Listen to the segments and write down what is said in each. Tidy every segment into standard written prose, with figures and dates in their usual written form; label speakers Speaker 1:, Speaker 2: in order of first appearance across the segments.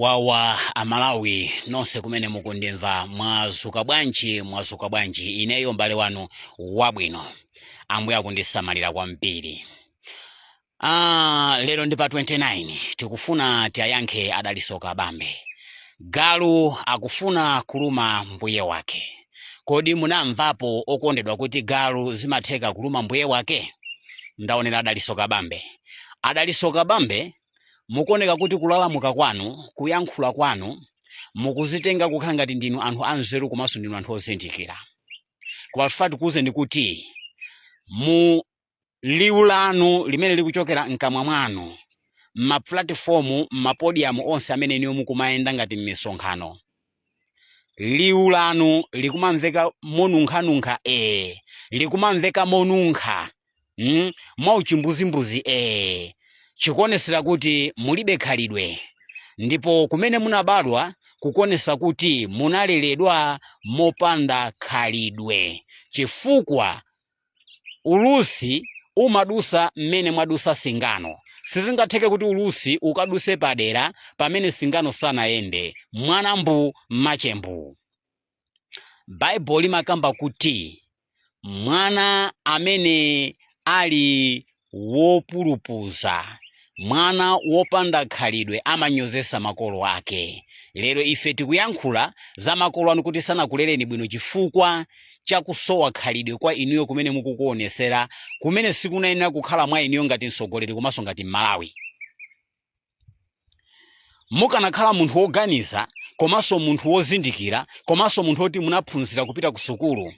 Speaker 1: Wawa Amalawi nonse kumene mukundimva mwazuka bwanji ineyo mbale wanu wabwino ambuye akundisamalira kwambiri. Lero ndi pa 29 tikufuna tiyankhe Adaliso Kabambe. Galu akufuna kuluma mbuye wake. Kodi munamvapo okondedwa kuti galu zimatheka kuluma mbuye wake? Ndaonera Adaliso Kabambe. Adaliso Kabambe mukoneka kuti kulalamuka kwanu, kuyankhula kwanu, mukuzitenga kukhala ngati ndinu anthu anzeru komanso ndinu anthu ozindikira. Koma fati kuze ndi kuti mu liwu lanu limene likuchokera mkamwa mwanu, ma platform, ma podium onse amene niyo mukumayenda ngati m'misonkhano, liwu lanu likumamveka monunkhanunkha, likumamveka monunkha, mwauchimbuzi chikuonesera kuti mulibe khalidwe, ndipo kumene munabadwa kukuonesa kuti munaleredwa mopanda khalidwe, chifukwa ulusi umadusa mmene mwadusa singano. Sizingatheke kuti ulusi ukaduse padera pamene singano sanayende, mwana mbu machembu. Bible limakamba kuti mwana amene ali wopulupuza, mwana wopanda khalidwe amanyozesa makolo ake. Lero ife tikuyankhula za makolo anu kuti sanakulereni bwino chifukwa chakusowa khalidwe kwa inuyo kumene mukukuonesera, kumene sikunayenera kukhala mwa inuyo ngati mtsogoleri komanso ngati Malawi. Mukanakhala munthu woganiza, komanso munthu wozindikira, komanso munthu woti munaphunzira kupita ku sukulu,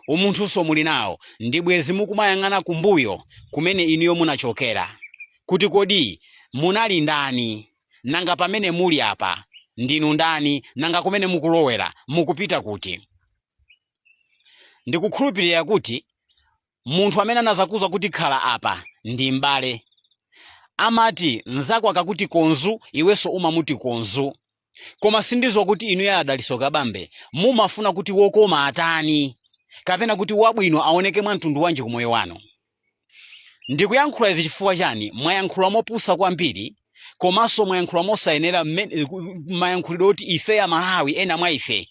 Speaker 1: umunthuso muli nawo, ndi bwezi mukumayang'ana kumbuyo kumene inuyo munachokera, kuti kodi munali ndani, nanga pamene muli apa ndinu ndani, nanga kumene mukulowera mukupita kuti. Ndikukhulupirira kuti munthu amene anazakuza kuti khala apa ndi mbale. Amati nzako akakuti konzu iwenso umamuti konzu. Koma sindizwa kuti inuyo Adaliso Kabambe mumafuna kuti wokoma atani, kapena kuti wabwino aoneke mwa mtundu wanji kumoyo wanu. Ndikuyankhula izi chifukwa chani? Mwayankhula mopusa kwambiri, komanso mwayankhula mosayenera mayankhulidwe kuti ife ya Malawi ena mwa ife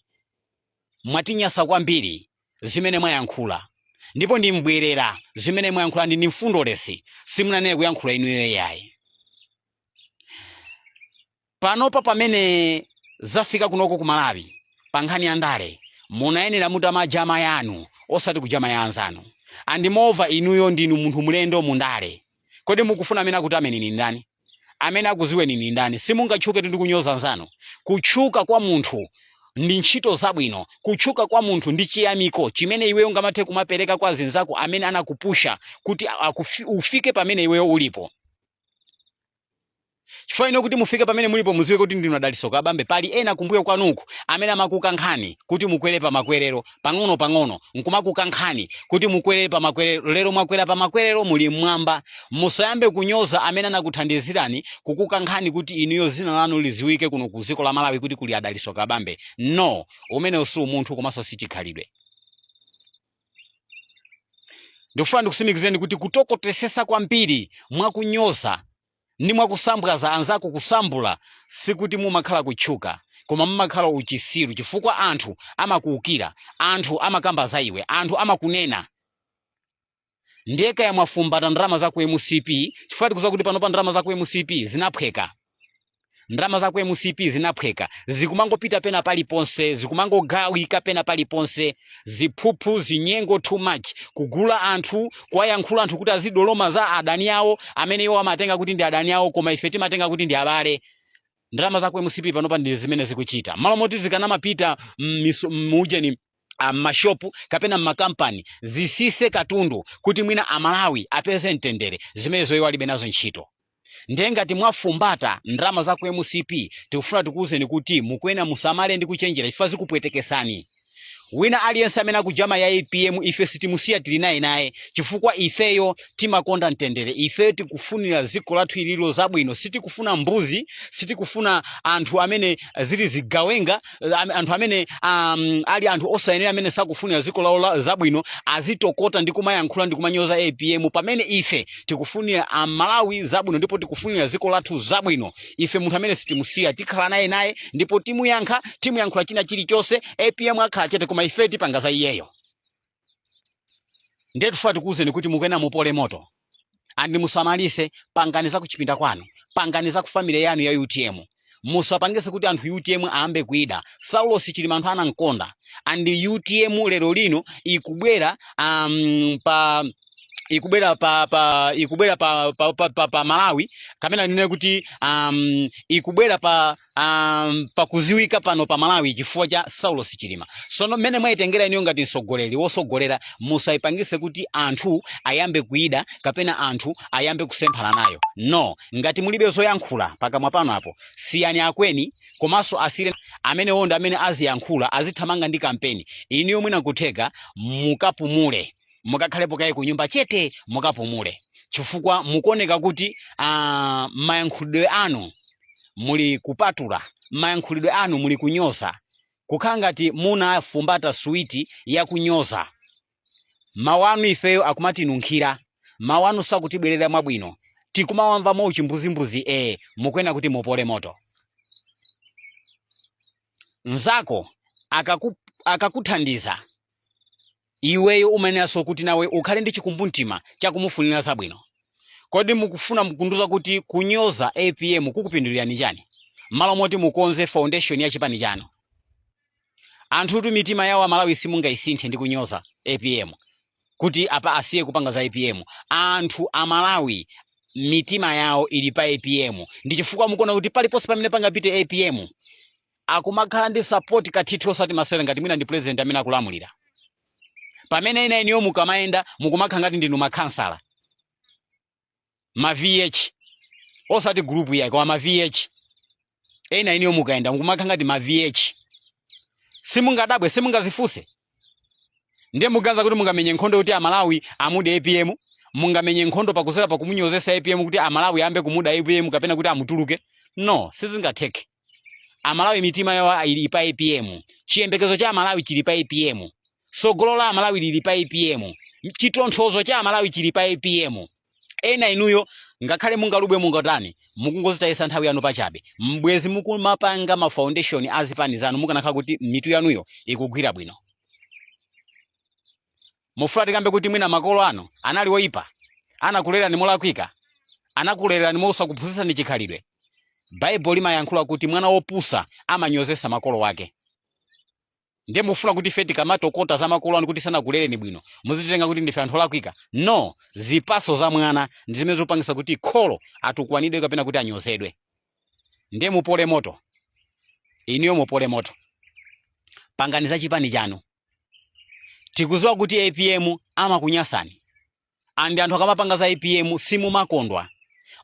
Speaker 1: mwatinyasa kwambiri zimene mwayankhula, ndipo ndimbwerera zimene mwayankhula ndi mfundolesi, simunanene kuyankhula inuyo yayi. Panopa pamene zafika kunoko ku Malawi pa nkhani ya ndale, munayenera mutamajama yanu osati kujama ya anzanu. Andimova inuyo ndinu munthu mulendo mundale. Kodi mukufuna amene akuti amene ni ndani? Amene akuziweni ni ndani? Simungatchuke ndi kunyoza anzanu. Kutchuka kwa munthu ndi ntchito zabwino, kutchuka kwa munthu ndi chiyamiko chimene iweyo ngamathe kumapereka kwa zinzako amene anakupusha kuti ufike pamene iweyo ulipo. Chifukwa kuti mufike pamene mulipo muziwe kuti ndinu Adaliso Kabambe. Pali ena kumbuyo kwanuku amene amakukankhani kuti mukwere pa makwerero pang'ono, nkumakukankhani kuti mukwere pa makwerero. Lero mwakwera pa makwerero muli mmwamba. Musayambe kunyoza amene anakuthandizirani kukukankhani kuti inuyo zina lanu liziwike kuno ku dziko la Malawi kuti kuli Adaliso Kabambe. No, umene si munthu komanso si chikhalidwe. Ndikufuna ndikusimikizeni kuti kutokotesesa kwambiri mwakunyoza ndi mwakusambwaza anzako kusambula sikuti mumakhala kutchuka, koma mumakhala uchisiru, chifukwa anthu amakuukira, anthu amakamba za iwe, anthu amakunena. Ndeka ya mwafumbata ndalama za ku MCP, chifukwa tikuza kuti panopa ndalama za ku MCP zinaphweka. Ndalama za ku MCP zinaphweka, zikumangopita pena paliponse, zikumangogawika pena paliponse, ziphuphu, zinyengo too much, kugula anthu, kuwayankhula anthu kuti azidoloma za adani awo, amene iwo amatenga kuti ndi adani awo, koma ife timatenga kuti ndi abale. Ndalama za ku MCP panopa ndi zimene zikuchita. Malo moti zikanamapita mujeni mashopu kapena makampani zisise katundu kuti mwina Amalawi apeze mtendere, zimenezo iwo alibe nazo ntchito. Ndengati mwafumbata ndalama za ku MCP, tikufuna tikuwuzeni kuti mukwena musamale ndi kuchenjera chifukwa zikupwetekesani. wina aliyense amene akujama ya APM ife sitimusiya tili naye chifukwa ifeyo timakonda mtendere. Ifeyo tikufunira dziko lathu ililo zabwino, sitikufuna mbuzi, sitikufuna anthu amene zili zigawenga, anthu amene ali anthu osayenera amene sakufunira dziko lawo zabwino azitokota ndi kumayankhula ndi kumanyoza APM, pamene ife tikufunira Amalawi zabwino ndipo tikufunira dziko lathu zabwino. Ife munthu amene sitimusiya, tikhala naye ndipo timuyankhula china chilichonse. APM akhala chete koma ife tipanga za iyeyo. Ndiye tufuna tikuwuzeni kuti mukena mupole moto, andi musamalise, pangani za kuchipinda kwanu, pangani za kufamily yanu ya UTM. Musapangise kuti anthu UTM aambe kuida. Saulo Chilima anthu anamkonda, andi UTM lero lino ikubwera pa Malawi kamena nene kuti ikubwera pa kuziwika pano pa Malawi chifukwa cha Saulo Chilima. Sono mmene mwaitengera iniyo ngati msogoleri wosogolera, musayipangise kuti anthu ayambe kuida kapena anthu ayambe kusemphana nayo. No, ngati mulibe zoyankhula pakamwa pano apo, siyani akweni komanso asire amene wonda amene aziyankhula azithamanga ndi kampeni. Iniyo mwina kutheka mukapumule, mukakhalepo kaye ku nyumba chete mukapumule, chifukwa mukoneka kuti mayankhulidwe anu muli kupatula, mayankhulidwe anu muli kunyoza, kukhala ngati munafumbata suwiti ya kunyoza. Mawu anu ifeyo akumatinunkhira, mawu anu sakutibwerera mwabwino, tikumawamva mwa uchimbuzi mukwena kuti mupole moto. Nzako akakuthandiza iweyo umanenaso kuti nawe ukhale ndi chikumbumtima chakumufunira zabwino. Kodi mukufuna mukunduza kuti kunyoza APM kukupindulirani chani malo moti mukonze foundation ya chipani chanu? Anthu mitima yawo Malawi simungayisinthe ndi kunyoza APM kuti apa asiye kupanga za APM. Anthu Malawi mitima yawo ili pa APM, ndi chifukwa mukuona kuti paliponse pamene pangapite APM akumakhala ndi support kathithi osati masere ngati mwina ndi president amene akulamulira. Pamene ina iniyo mukamaenda mukumakhala ngati ndinu makansala, ma VH osati group yake koma ma VH. Ina iniyo mukaenda mukumakhala ngati ma VH. Simungadabwe, simungazifuse. Ndiye muganza kuti mungamenye nkhondo kuti Amalawi amude APM, mungamenye nkhondo pakuzera pakumunyozesa APM kuti Amalawi ambe kumuda APM kapena kuti amutuluke? No, sizingatheke. Amalawi mitima yawo ili pa APM, chiyembekezo cha Amalawi chili pa APM, sogolo la Amalawi lili pa APM, chitonthozo cha Amalawi chili pa APM. Ena inuyo ngakhale mungalubwe mungatani mukungozitayisa nthawi yanu pachabe, mbwezi mukumapanga ma foundation azipani zanu mukanakhala kuti mitu yanuyo ikugwira bwino. Mufuna tikambe kuti mwina makolo anu anali woipa, anakulera ni molakwika, anakulera ni mosakuphunzitsa ndi chikhalidwe. Bible limayankhula kuti mwana wopusa amanyozesa makolo wake. Ndiye mufuna kuti ife tikamatokota za makolo anu kuti sanakulereni bwino muzitenga kuti ndife anthu olakwika? No, zipaso za mwana ndi zimene zopangisa kuti kholo atukwanidwe kapena kuti anyozedwe. Ndiye mupole moto, iniyo mupole moto, pangani za chipani chanu. Tikuziwa kuti APM amakunyasani, andi anthu akamapanga za APM simumakondwa.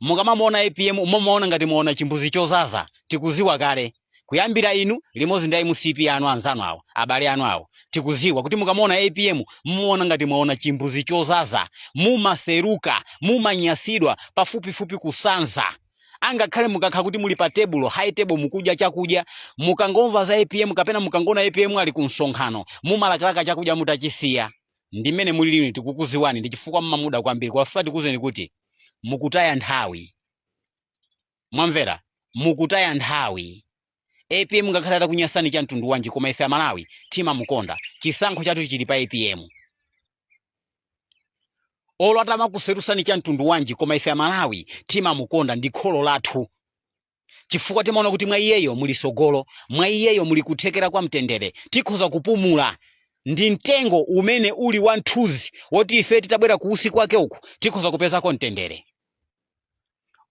Speaker 1: Mukamamuona APM mumaona ngati muona chimbuzi chozaza, tikuziwa kale. Kuyambira inu limodzi ndi MCP anu anzanu awo, abale anu awo, tikuziwa kuti mukamuona APM muona ngati muona chimbuzi chozaza, mumaseruka, mumanyasidwa pafupifupi kusanza. Angakhale mukakhala kuti muli pa table, high table mukudya chakudya, mukangomva za APM kapena mukangona APM ali ku msonkhano, mumalakalaka chakudya mutachisiya. Ndi mmene muli lino tikukuziwani, ndi chifukwa mmamuda kwambiri. Kwafuta tikuzeni kuti mukutaya nthawi. Mwamvera, mukutaya nthawi. APM ngakhale atakunyasani cha mtundu wanji koma ife Amalawi tima mukonda, chisankho chathu chili pa APM. Olo atamakuserusani cha mtundu wanji koma ife Amalawi tima mukonda, ndi kholo lathu. Chifukwa timaona kuti mwa iyeyo muli sogolo, mwa iyeyo muli kuthekera kwa mtendere, tikhoza kupumula. Ndi mtengo umene uli wa nthuzi woti ife titabwera ku usiku wake uku tikhoza kupeza kwa mtendere.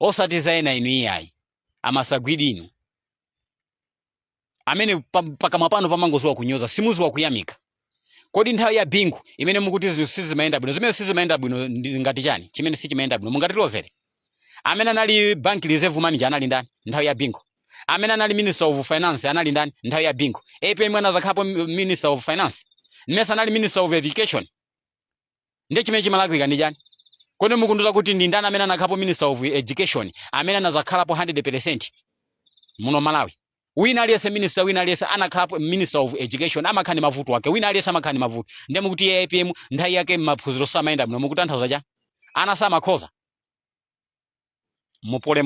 Speaker 1: Osati za ena inu iyayi amasagwidi inu amene pakamwa pano pamangoziwa kunyoza, simuziwa kuyamika. Kodi nthawi ya bingu imene mukuti zinthu sizimayenda bwino, zimene sizimayenda bwino ngati chani chimene sichimayenda bwino mungatilozere? Amene anali bank reserve manager anali ndani nthawi ya bingu? amene anali minister of finance anali ndani nthawi ya Bingu? APM anazakhalapo minister of finance. Mmesa anali minister of education. Ndiye chimene chimalakwika ndi chani? Kodi mukunduza kuti ndi ndani amene anakhalapo minister of education amene anazakhalapo 100% muno Malawi? Wina aliyese minister, wina aliyese anakhalapo minister of education amakhani mavuto wake, wina aliyese amakhani mavuto. Ndiye mukuti APM nthawi yake maphunziro samayenda muno, mukutanthauza cha ana samakhoza mupole